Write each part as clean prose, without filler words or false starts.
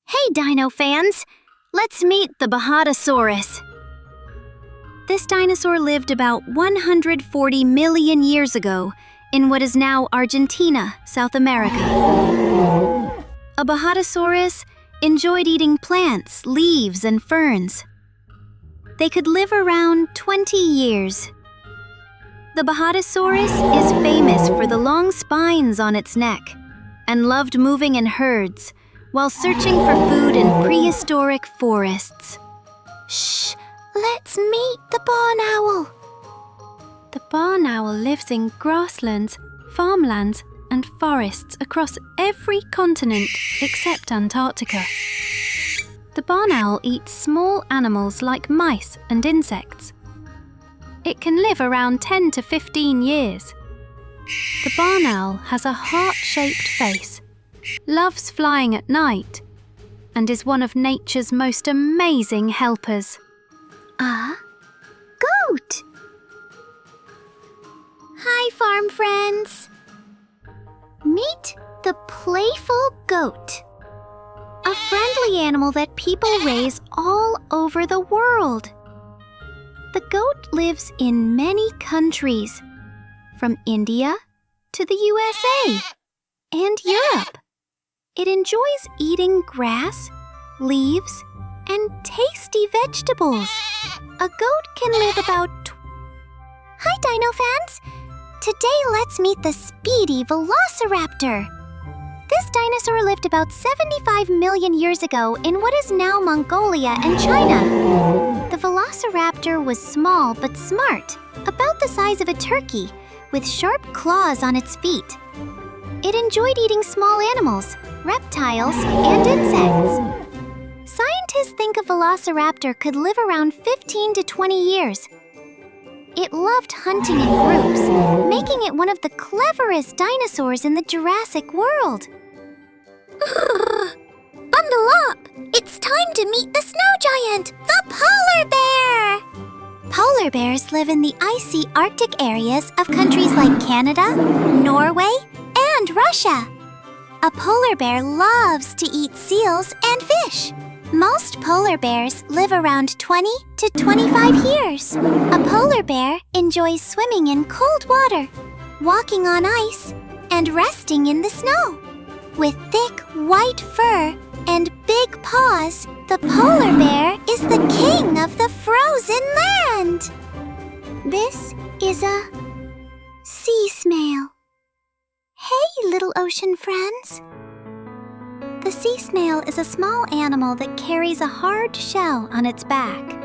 Hey dino fans! Let's meet the Bajadasaurus. This dinosaur lived about 140 million years ago in what is now Argentina, South America. A Bajadasaurus enjoyed eating plants, leaves, and ferns. They could live around 20 years. The Bajadasaurus is famous for the long spines on its neck and loved moving in herds while searching for food in prehistoric forests. Shh! Let's meet the barn owl. The barn owl lives in grasslands, farmlands, and forests across every continent except Antarctica. The barn owl eats small animals like mice and insects. It can live around 10 to 15 years. The barn owl has a heart-shaped face, loves flying at night, and is one of nature's most amazing helpers. A goat! Hi, farm friends! Meet the playful goat, a friendly animal that people raise all over the world. The goat lives in many countries, from India to the USA and Europe. It enjoys eating grass, leaves, and tasty vegetables. A goat can live about... Hi, dino fans! Today, let's meet the speedy Velociraptor. This dinosaur lived about 75 million years ago in what is now Mongolia and China. The Velociraptor was small but smart, about the size of a turkey, with sharp claws on its feet. It enjoyed eating small animals, reptiles, and insects. Scientists think a Velociraptor could live around 15 to 20 years. It loved hunting in groups, making it one of the cleverest dinosaurs in the Jurassic world. Bundle up! It's time to meet the snow giant, the polar bear! Polar bears live in the icy Arctic areas of countries like Canada, Norway, and Russia. A polar bear loves to eat seals and fish. Most polar bears live around 20 to 25 years. A polar bear enjoys swimming in cold water, walking on ice, and resting in the snow. With thick white fur and big paws, the polar bear is the king of the frozen land. This is a sea snail. Hey, little ocean friends. The sea snail is a small animal that carries a hard shell on its back.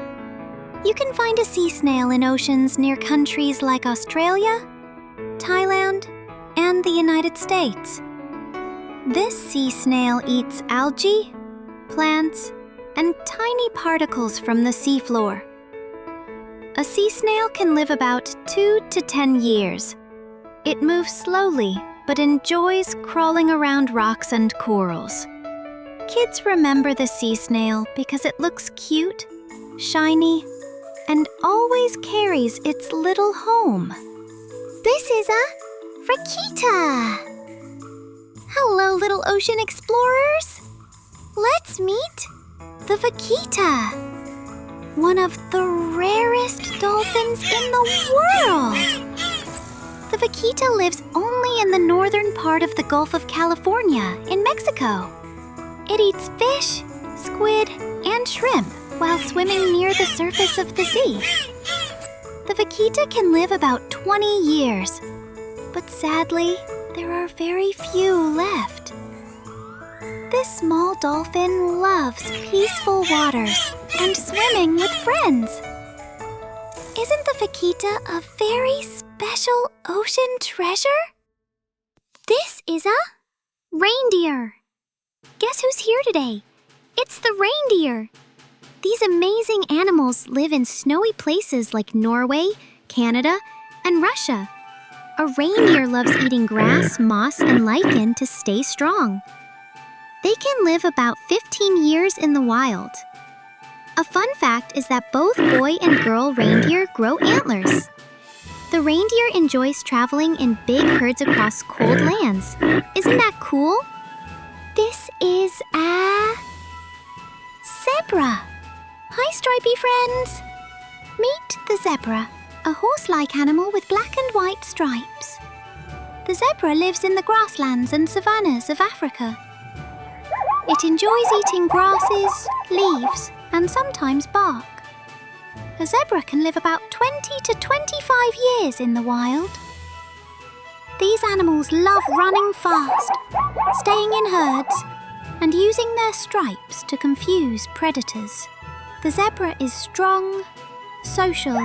You can find a sea snail in oceans near countries like Australia, Thailand, and the United States. This sea snail eats algae, plants, and tiny particles from the seafloor. A sea snail can live about 2 to 10 years. It moves slowly, but enjoys crawling around rocks and corals. Kids remember the sea snail because it looks cute, shiny, and always carries its little home. This is a Vaquita. Hello, little ocean explorers. Let's meet the Vaquita, one of the rarest dolphins in the world. The Vaquita lives only in the northern part of the Gulf of California in Mexico. It eats fish, squid, and shrimp while swimming near the surface of the sea. The Vaquita can live about 20 years, but sadly, there are very few left. This small dolphin loves peaceful waters and swimming with friends. Isn't the Vaquita a very special ocean treasure? This is a reindeer. Guess who's here today? It's the reindeer. These amazing animals live in snowy places like Norway, Canada, and Russia. A reindeer loves eating grass, moss, and lichen to stay strong. They can live about 15 years in the wild. A fun fact is that both boy and girl reindeer grow antlers. The reindeer enjoys traveling in big herds across cold lands. Isn't that cool? This is a stripy friends! Meet the zebra, a horse-like animal with black and white stripes. The zebra lives in the grasslands and savannas of Africa. It enjoys eating grasses, leaves, and sometimes bark. A zebra can live about 20 to 25 years in the wild. These animals love running fast, staying in herds, and using their stripes to confuse predators. The zebra is strong, social,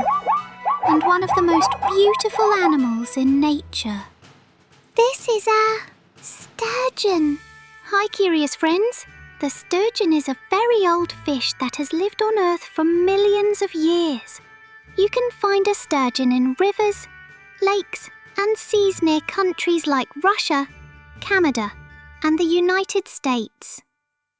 and one of the most beautiful animals in nature. This is a sturgeon. Hi, curious friends. The sturgeon is a very old fish that has lived on Earth for millions of years. You can find a sturgeon in rivers, lakes, and seas near countries like Russia, Canada, and the United States.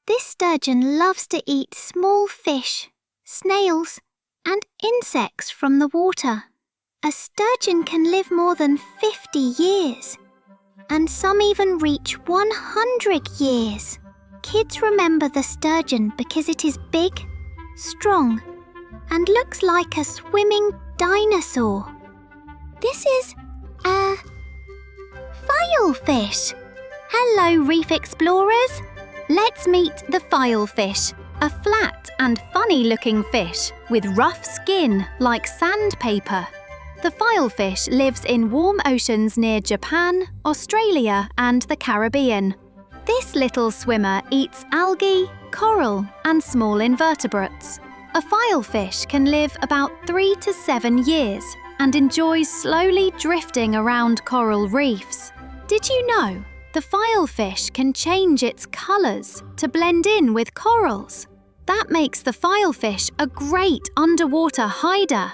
This sturgeon loves to eat small fish, snails, and insects from the water. A sturgeon can live more than 50 years, and some even reach 100 years. Kids remember the sturgeon because it is big, strong, and looks like a swimming dinosaur. This is a filefish. Hello, reef explorers. Let's meet the filefish, a flat and funny-looking fish with rough skin like sandpaper. The filefish lives in warm oceans near Japan, Australia, and the Caribbean. This little swimmer eats algae, coral, and small invertebrates. A filefish can live about 3 to 7 years and enjoys slowly drifting around coral reefs. Did you know the filefish can change its colours to blend in with corals? That makes the filefish a great underwater hider.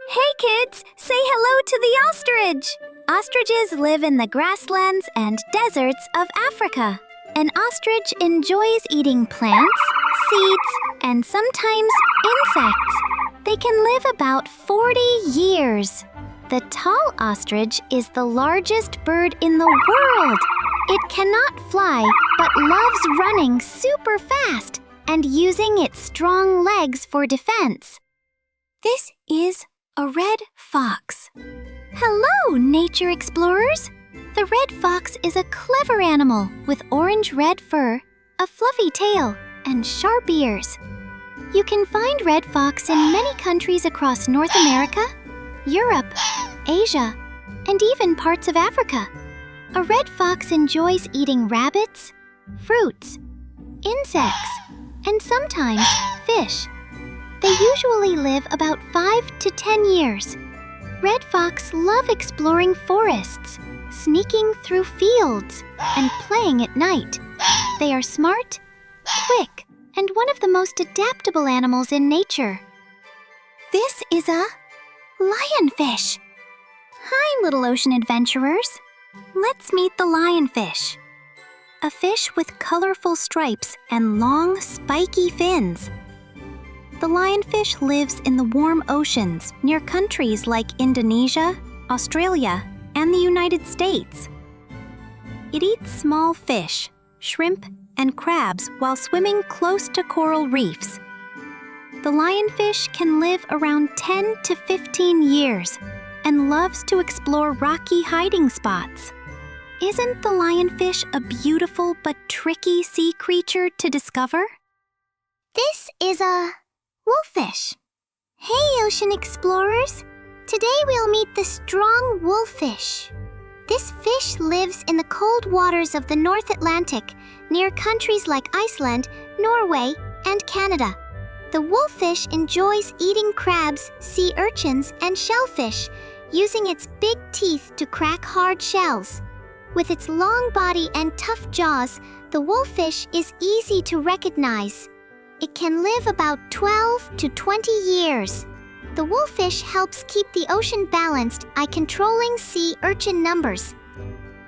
Hey kids, say hello to the ostrich! Ostriches live in the grasslands and deserts of Africa. An ostrich enjoys eating plants, seeds, and sometimes insects. They can live about 40 years. The tall ostrich is the largest bird in the world. It cannot fly, but loves running super fast and using its strong legs for defense. This is a red fox. Hello, nature explorers! The red fox is a clever animal with orange-red fur, a fluffy tail, and sharp ears. You can find red fox in many countries across North America, Europe, Asia, and even parts of Africa. A red fox enjoys eating rabbits, fruits, insects, and sometimes fish. They usually live about 5 to 10 years. Red fox love exploring forests, sneaking through fields, and playing at night. They are smart, quick, and one of the most adaptable animals in nature. This is a lionfish. Hi, little ocean adventurers. Let's meet the lionfish. A fish with colorful stripes and long, spiky fins. The lionfish lives in the warm oceans near countries like Indonesia, Australia, and the United States. It eats small fish, shrimp, and crabs while swimming close to coral reefs. The lionfish can live around 10 to 15 years and loves to explore rocky hiding spots. Isn't the lionfish a beautiful but tricky sea creature to discover? This is a wolfish. Hey, ocean explorers! Today we'll meet the strong wolfish. This fish lives in the cold waters of the North Atlantic, near countries like Iceland, Norway, and Canada. The wolfish enjoys eating crabs, sea urchins, and shellfish, using its big teeth to crack hard shells. With its long body and tough jaws, the wolfish is easy to recognize. It can live about 12 to 20 years. The wolfish helps keep the ocean balanced by controlling sea urchin numbers.